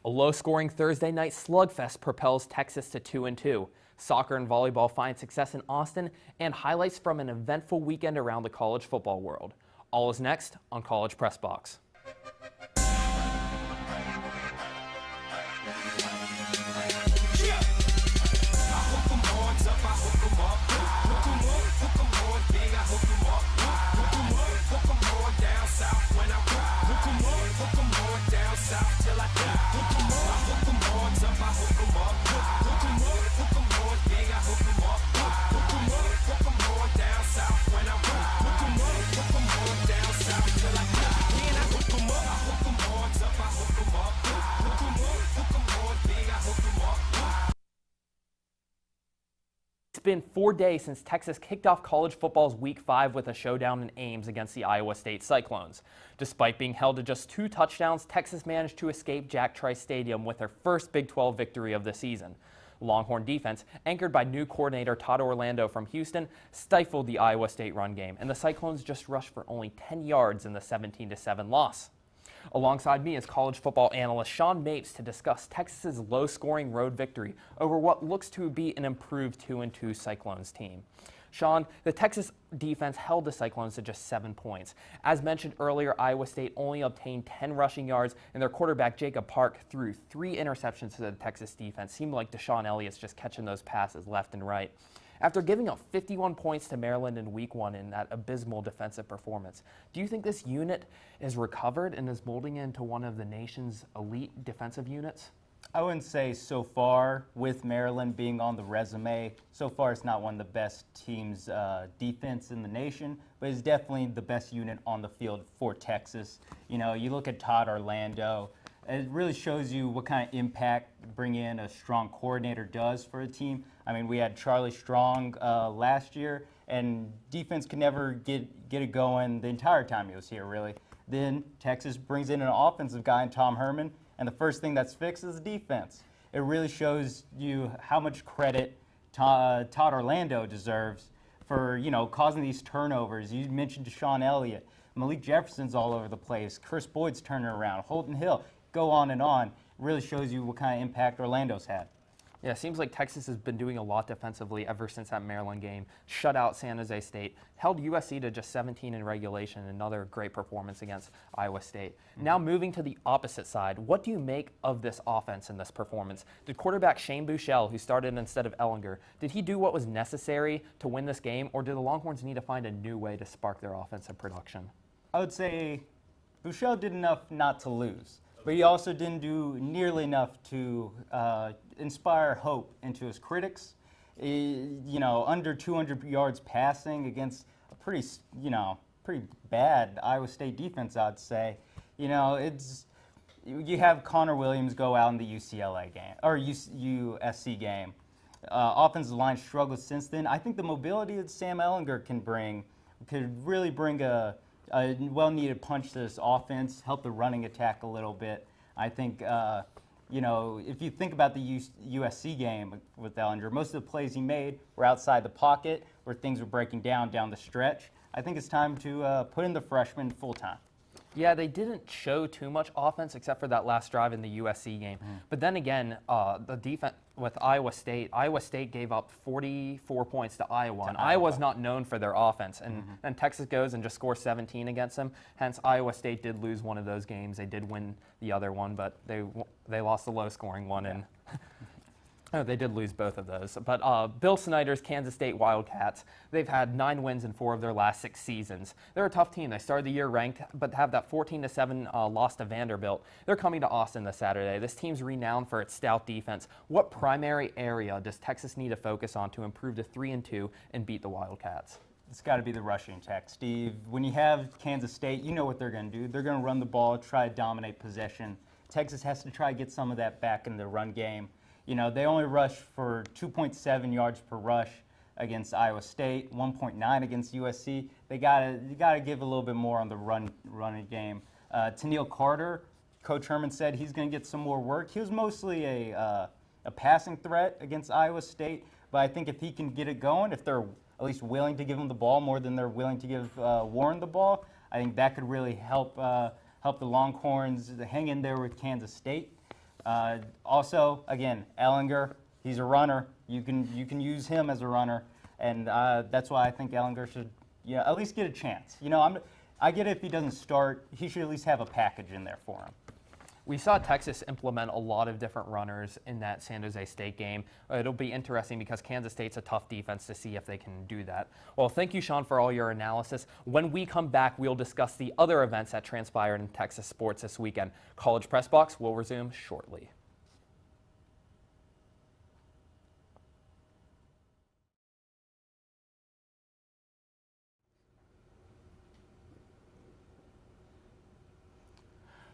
A low-scoring Thursday night slugfest propels Texas to 2-2. Soccer and volleyball find success in Austin, and highlights from an eventful weekend around the college football world. All is next on College Press Box. It's been 4 days since Texas kicked off college football's Week 5 with a showdown in Ames against the Iowa State Cyclones. Despite being held to just 2 touchdowns, Texas managed to escape Jack Trice Stadium with their first Big 12 victory of the season. Longhorn defense, anchored by new coordinator Todd Orlando from Houston, stifled the Iowa State run game, and the Cyclones just rushed for only 10 yards in the 17-7 loss. Alongside me is college football analyst Sean Mapes to discuss Texas's low-scoring road victory over what looks to be an improved 2-2 Cyclones team. Sean, the Texas defense held the Cyclones to just 7 points. As mentioned earlier, Iowa State only obtained 10 rushing yards, and their quarterback Jacob Park threw 3 interceptions to the Texas defense. Seemed like Deshaun Elliott's just catching those passes left and right. After giving up 51 points to Maryland in Week 1 in that abysmal defensive performance, do you think this unit is recovered and is molding into one of the nation's elite defensive units? I wouldn't say so far, with Maryland being on the resume. So far, it's not one of the best teams' defense in the nation, but it's definitely the best unit on the field for Texas. You know, you look at Todd Orlando, it really shows you what kind of impact bringing in a strong coordinator does for a team. I mean, we had Charlie Strong last year, and defense could never get it going the entire time he was here, really. Then Texas brings in an offensive guy in Tom Herman, and the first thing that's fixed is the defense. It really shows you how much credit Todd Orlando deserves for, you know, causing these turnovers. You mentioned Deshaun Elliott. Malik Jefferson's all over the place. Chris Boyd's turning around. Holton Hill. Go on and on. It really shows you what kind of impact Orlando's had. Yeah, it seems like Texas has been doing a lot defensively ever since that Maryland game. Shut out San Jose State, held USC to just 17 in regulation, another great performance against Iowa State. Now moving to the opposite side, what do you make of this offense in this performance? Did quarterback Shane Buechele, who started instead of Ellinger, did he do what was necessary to win this game, or do the Longhorns need to find a new way to spark their offensive production? I would say Buechele did enough not to lose, but he also didn't do nearly enough to inspire hope into his critics. You know, under 200 yards passing against a pretty bad Iowa State defense, I'd say. You know, you have Connor Williams go out in the UCLA game or USC game. Offensive line struggled since then. I think the mobility that Sam Ehlinger could really bring a well-needed punch to this offense, help the running attack a little bit. I think, you know, if you think about the USC game with Ehlinger, most of the plays he made were outside the pocket where things were breaking down the stretch. I think it's time to put in the freshman full-time. Yeah, they didn't show too much offense except for that last drive in the USC game. But then again, the defense with Iowa State gave up 44 points to Iowa, and Iowa's not known for their offense. And then Texas goes and just scores 17 against them. Hence, Iowa State did lose one of those games. They did win the other one, but they lost the low-scoring one. And oh, they did lose both of those. But Bill Snyder's Kansas State Wildcats, they've had 9 wins in 4 of their last 6 seasons. They're a tough team. They started the year ranked, but have that 14-7 loss to Vanderbilt. They're coming to Austin this Saturday. This team's renowned for its stout defense. What primary area does Texas need to focus on to improve to 3-2 and beat the Wildcats? It's got to be the rushing attack, Steve. When you have Kansas State, you know what they're going to do. They're going to run the ball, try to dominate possession. Texas has to try to get some of that back in the run game. You know, they only rushed for 2.7 yards per rush against Iowa State, 1.9 against USC. You gotta give a little bit more on the running game. Tennille Carter, Coach Herman said he's going to get some more work. He was mostly a passing threat against Iowa State, but I think if he can get it going, if they're at least willing to give him the ball more than they're willing to give Warren the ball, I think that could really help the Longhorns hang in there with Kansas State. Also, again, Ellinger, he's a runner. You can use him as a runner, and that's why I think Ellinger should at least get a chance. I get it if he doesn't start, he should at least have a package in there for him. We saw Texas implement a lot of different runners in that San Jose State game. It'll be interesting because Kansas State's a tough defense to see if they can do that. Well, thank you, Sean, for all your analysis. When we come back, we'll discuss the other events that transpired in Texas sports this weekend. College Press Box will resume shortly.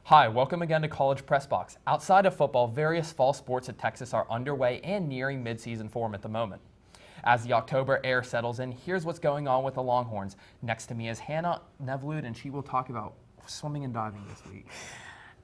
Hi, welcome again to College Press Box. Outside of football, various fall sports at Texas are underway and nearing midseason form at the moment. As the October air settles in, here's what's going on with the Longhorns. Next to me is Hannah Nevlud, and she will talk about swimming and diving this week.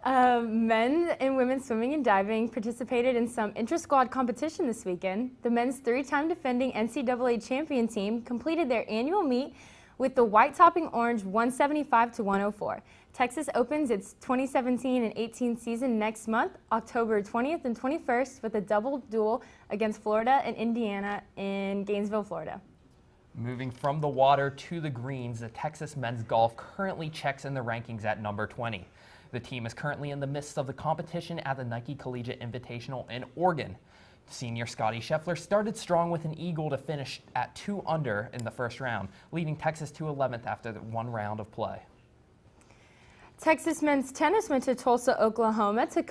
Men and women swimming and diving participated in some intra-squad competition this weekend. The men's three-time defending NCAA champion team completed their annual meet with the white-topping orange 175-104. Texas opens its 2017 and 18 season next month, October 20th and 21st, with a double duel against Florida and Indiana in Gainesville, Florida. Moving from the water to the greens, the Texas men's golf currently checks in the rankings at number 20. The team is currently in the midst of the competition at the Nike Collegiate Invitational in Oregon. Senior Scotty Scheffler started strong with an eagle to finish at 2 under in the first round, leading Texas to 11th after one round of play. Texas men's tennis went to Tulsa, Oklahoma to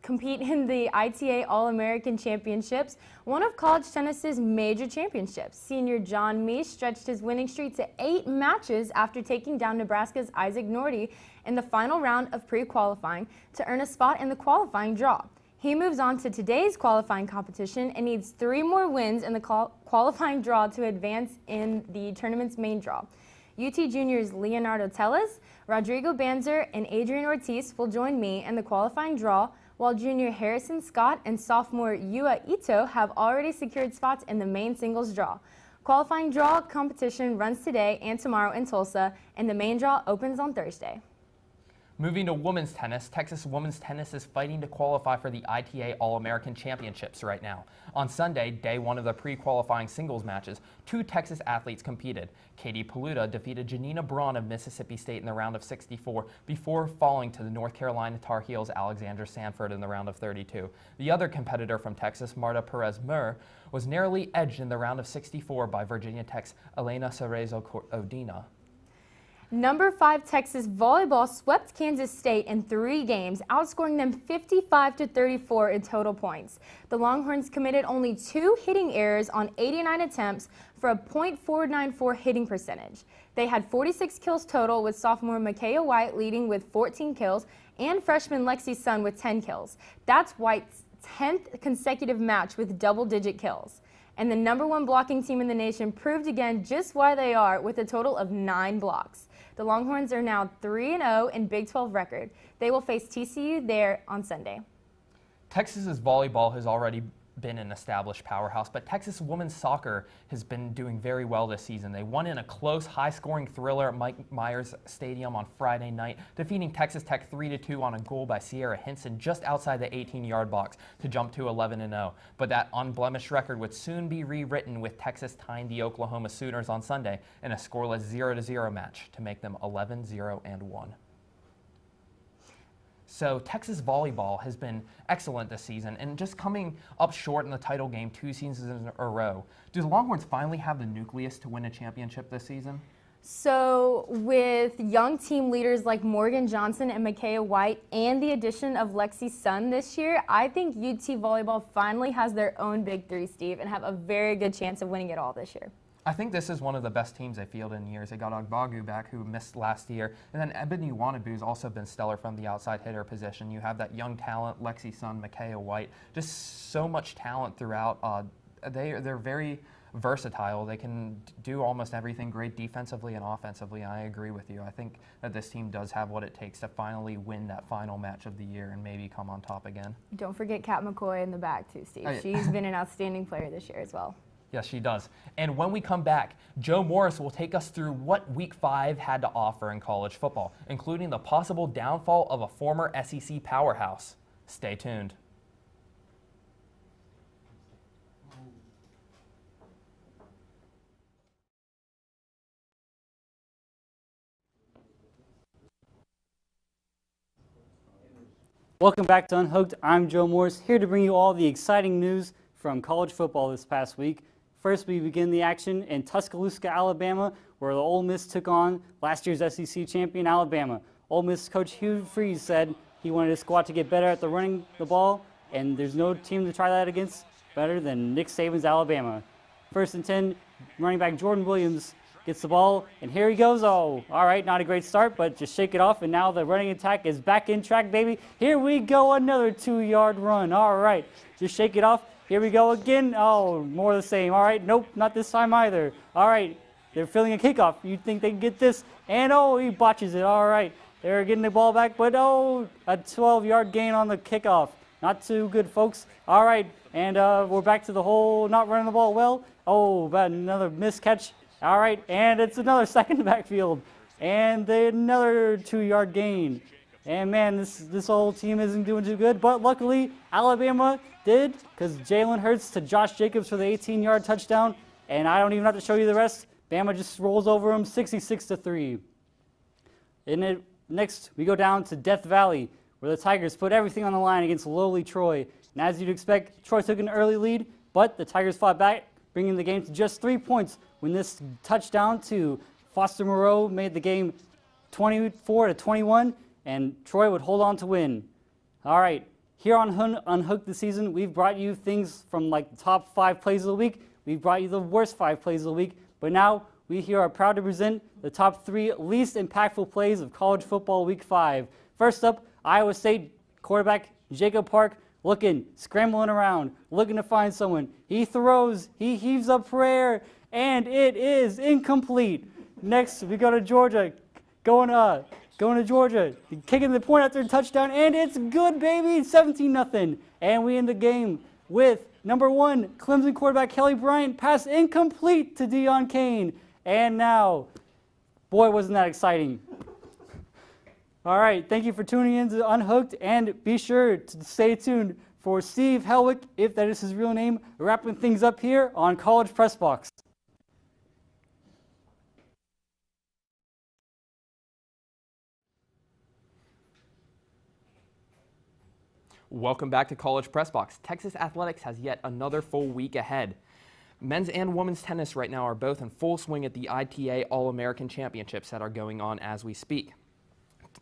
compete in the ITA All-American Championships, one of college tennis's major championships. Senior John Meesh stretched his winning streak to 8 matches after taking down Nebraska's Isaac Nordy in the final round of pre-qualifying to earn a spot in the qualifying draw. He moves on to today's qualifying competition and needs 3 more wins in the qualifying draw to advance in the tournament's main draw. UT juniors Leonardo Tellez, Rodrigo Banzer, and Adrian Ortiz will join me in the qualifying draw, while junior Harrison Scott and sophomore Yua Ito have already secured spots in the main singles draw. Qualifying draw competition runs today and tomorrow in Tulsa, and the main draw opens on Thursday. Moving to women's tennis, Texas women's tennis is fighting to qualify for the ITA All-American Championships right now. On Sunday, day 1 of the pre-qualifying singles matches, 2 Texas athletes competed. Katie Paluda defeated Janina Braun of Mississippi State in the round of 64 before falling to the North Carolina Tar Heels' Alexandra Sanford in the round of 32. The other competitor from Texas, Marta Perez-Mur, was narrowly edged in the round of 64 by Virginia Tech's Elena Cerezo-Odina. Number 5 Texas volleyball swept Kansas State in 3 games, outscoring them 55-34 in total points. The Longhorns committed only 2 hitting errors on 89 attempts for a .494 hitting percentage. They had 46 kills total, with sophomore Micaiah White leading with 14 kills and freshman Lexi Sun with 10 kills. That's White's 10th consecutive match with double-digit kills. And the number 1 blocking team in the nation proved again just why they are, with a total of 9 blocks. The Longhorns are now 3-0 in Big 12 record. They will face TCU there on Sunday. Texas's volleyball has already been an established powerhouse, but Texas women's soccer has been doing very well this season. They won in a close, high-scoring thriller at Mike Myers Stadium on Friday night, defeating Texas Tech 3-2 on a goal by Sierra Hinson just outside the 18-yard box to jump to 11-0. But that unblemished record would soon be rewritten with Texas tying the Oklahoma Sooners on Sunday in a scoreless 0-0 match to make them 11-0-1. So Texas volleyball has been excellent this season and just coming up short in the title game 2 seasons in a row. Do the Longhorns finally have the nucleus to win a championship this season? So with young team leaders like Morgan Johnson and Micaiah White and the addition of Lexi Sun this year, I think UT volleyball finally has their own Big 3, Steve, and have a very good chance of winning it all this year. I think this is one of the best teams they fielded in years. They got Agbagu back, who missed last year, and then Ebony Wanabu's also been stellar from the outside hitter position. You have that young talent, Lexi Sun, Micaiah White, just so much talent throughout. They're very versatile. They can do almost everything great defensively and offensively. I agree with you. I think that this team does have what it takes to finally win that final match of the year and maybe come on top again. Don't forget Kat McCoy in the back too, Steve. She's been an outstanding player this year as well. Yes, she does. And when we come back, Joe Morris will take us through what Week 5 had to offer in college football, including the possible downfall of a former SEC powerhouse. Stay tuned. Welcome back to Unhooked. I'm Joe Morris, here to bring you all the exciting news from college football this past week. First, we begin the action in Tuscaloosa, Alabama, where the Ole Miss took on last year's SEC champion, Alabama. Ole Miss coach Hugh Freeze said he wanted his squad to get better at running the ball, and there's no team to try that against better than Nick Saban's Alabama. First and 10, running back Jordan Williams gets the ball, and here he goes. Oh, all right, not a great start, but just shake it off, and now the running attack is back in track, baby. Here we go, another 2-yard run. All right, just shake it off. Here we go again. Oh, more of the same. All right, nope, not this time either. All right, they're filling a kickoff. You'd think they can get this, and oh, he botches it. All right, they're getting the ball back, but oh, a 12-yard gain on the kickoff. Not too good, folks. All right, and we're back to the whole not running the ball well. Oh, about another missed catch. All right, and it's another second backfield, and another 2-yard gain. And man, this whole team isn't doing too good, but luckily Alabama did, because Jalen Hurts to Josh Jacobs for the 18-yard touchdown, and I don't even have to show you the rest. Bama just rolls over him 66-3. Next, we go down to Death Valley, where the Tigers put everything on the line against lowly Troy. And as you'd expect, Troy took an early lead, but the Tigers fought back, bringing the game to just 3 points when this touchdown to Foster Moreau made the game 24-21, and Troy would hold on to win. All right, here on Unhooked this season, we've brought you things from like the top 5 plays of the week. We've brought you the worst 5 plays of the week, but now we here are proud to present the top 3 least impactful plays of college football week 5. First up, Iowa State quarterback Jacob Park scrambling around, looking to find someone. He throws, he heaves up for air, and it is incomplete. Next, we go to Georgia, going to Georgia, kicking the point after a touchdown, and it's good, baby, 17-0. And we end the game with number 1, Clemson quarterback Kelly Bryant, pass incomplete to Deion Kane. And now, boy, wasn't that exciting. All right, thank you for tuning in to Unhooked, and be sure to stay tuned for Steve Helwick, if that is his real name, wrapping things up here on College Press Box. Welcome back to College Press Box. Texas Athletics has yet another full week ahead. Men's and women's tennis right now are both in full swing at the ITA All-American Championships that are going on as we speak.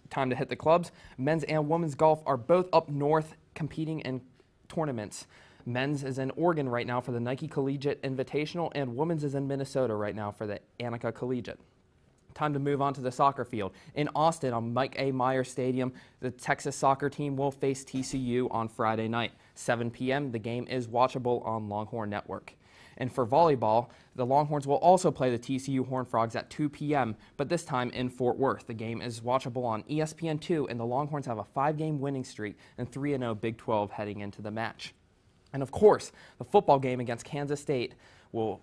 Time to hit the clubs. Men's and women's golf are both up north competing in tournaments. Men's is in Oregon right now for the Nike Collegiate Invitational, and women's is in Minnesota right now for the Annika Collegiate. Time to move on to the soccer field. In Austin on Mike A. Meyer Stadium, the Texas soccer team will face TCU on Friday night, 7 p.m. The game is watchable on Longhorn Network. And for volleyball, the Longhorns will also play the TCU Horned Frogs at 2 p.m., but this time in Fort Worth. The game is watchable on ESPN2, and the Longhorns have a 5-game winning streak and 3-0 Big 12 heading into the match. And of course, the football game against Kansas State will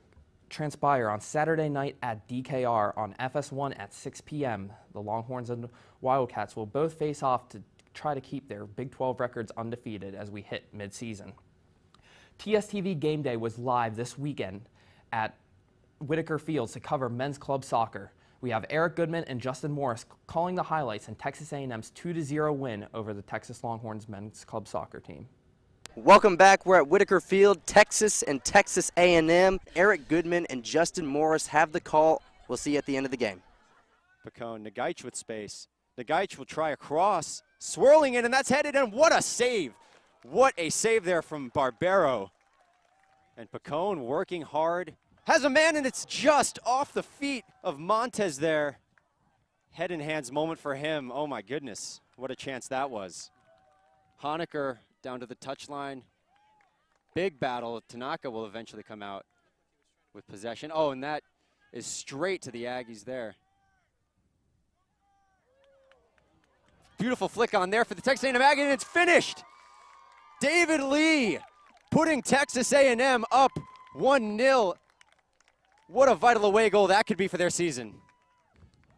transpire on Saturday night at DKR on FS1 at 6 p.m. The Longhorns and Wildcats will both face off to try to keep their Big 12 records undefeated as we hit midseason. TSTV Game Day was live this weekend at Whitaker Fields to cover men's club soccer. We have Eric Goodman and Justin Morris calling the highlights in Texas A&M's 2-0 win over the Texas Longhorns men's club soccer team. Welcome back. We're at Whitaker Field, Texas and Texas A&M. Eric Goodman and Justin Morris have the call. We'll see you at the end of the game. Picone, Nagaich with space. Nagaich will try a cross, swirling in, and that's headed in. What a save. What a save there from Barbero. And Picone working hard. Has a man, and it's just off the feet of Montez there. Head and hands moment for him. Oh my goodness, what a chance that was. Honecker down to the touchline. Big battle. Tanaka will eventually come out with possession. Oh, and that is straight to the Aggies there. Beautiful flick on there for the Texas A&M Aggies, and it's finished. David Lee putting Texas A&M up 1-0. What a vital away goal that could be for their season.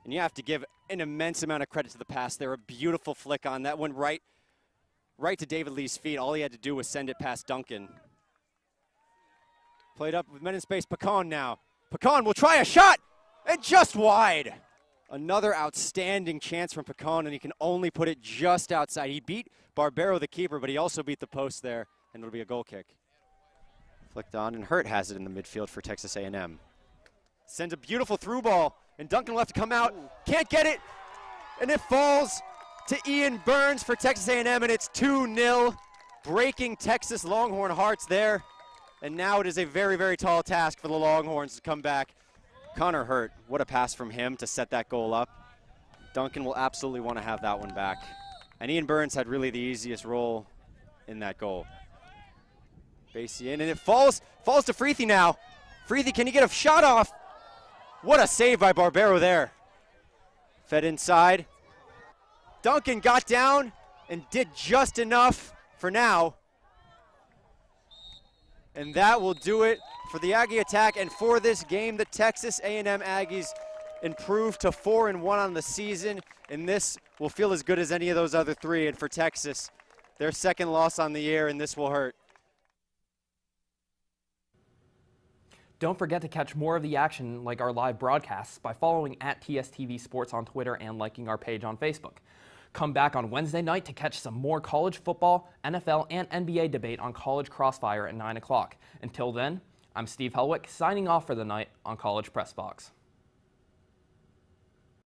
And you have to give an immense amount of credit to the pass there. A beautiful flick on that one, right to David Lee's feet. All he had to do was send it past Duncan. Played up with men in space. Picone now. Picone will try a shot, and just wide. Another outstanding chance from Picone, and he can only put it just outside. He beat Barbero, the keeper, but he also beat the post there, and it'll be a goal kick. Flicked on, and Hurt has it in the midfield for Texas A&M. Sends a beautiful through ball, and Duncan will have to come out. Can't get it, and it falls to Ian Burns for Texas A&M, and it's 2-0, breaking Texas Longhorn hearts there. And now it is a very, very tall task for the Longhorns to come back. Connor Hurt, what a pass from him to set that goal up. Duncan will absolutely want to have that one back. And Ian Burns had really the easiest role in that goal. Basie in, and it falls to Freethy now. Freethy, can he get a shot off? What a save by Barbero there. Fed inside. Duncan got down and did just enough for now. And that will do it for the Aggie attack and for this game. The Texas A&M Aggies improved to 4-1 on the season, and this will feel as good as any of those other three. And for Texas, their second loss on the year, and this will hurt. Don't forget to catch more of the action like our live broadcasts by following @TSTV Sports on Twitter and liking our page on Facebook. Come back on Wednesday night to catch some more college football, NFL, and NBA debate on College Crossfire at 9 o'clock. Until then, I'm Steve Helwick, signing off for the night on College Press Box.